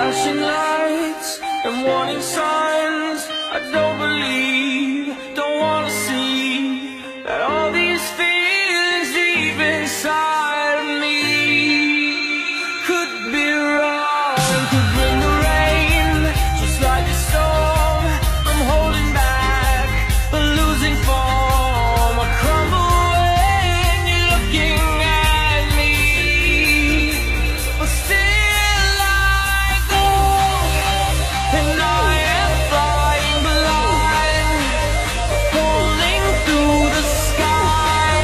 Flashing lights and warning signs. I don't believe, don't wanna see that all these feelings deep inside of me could be wrong, could bring the rain, just like a storm. I'm holding back, but losing form. I crumble when you're looking at me, but still I go, and I am flying blind, falling through the sky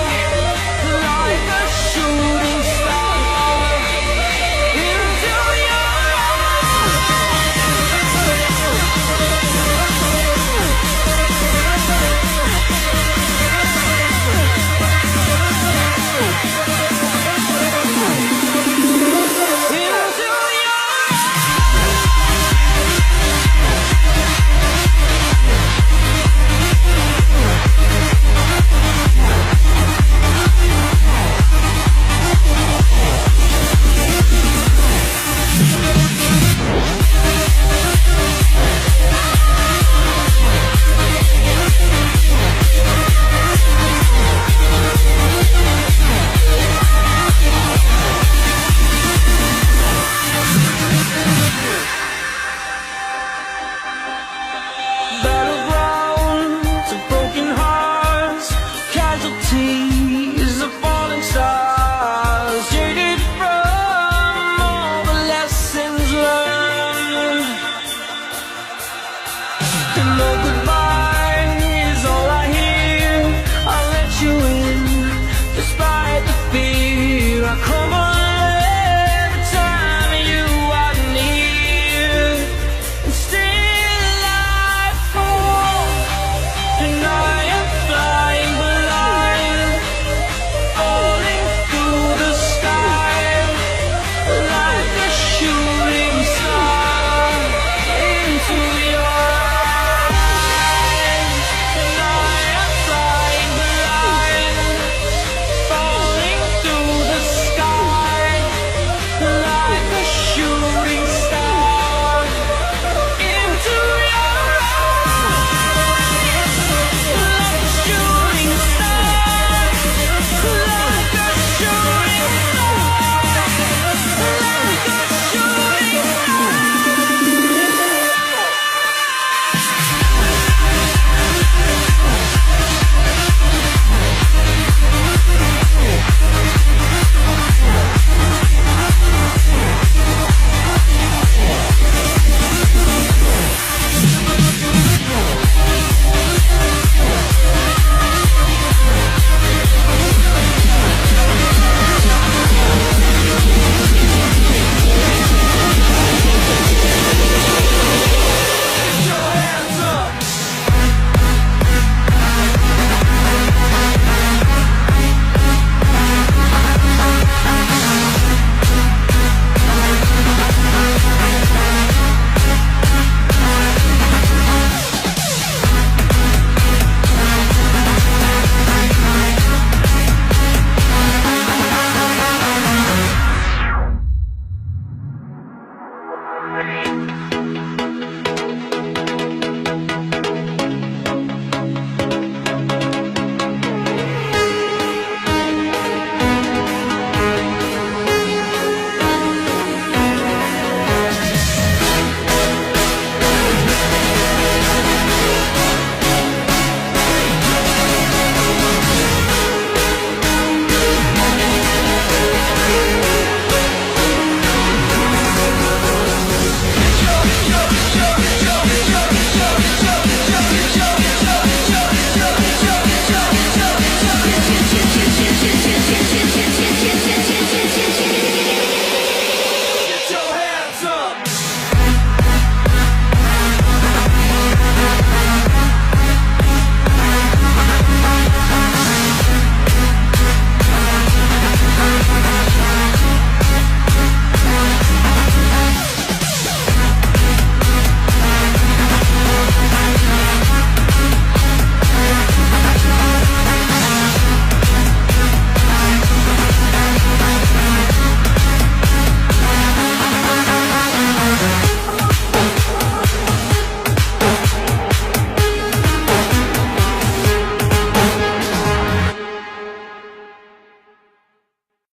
like a shooting star into your battlegrounds of broken hearts, casualties.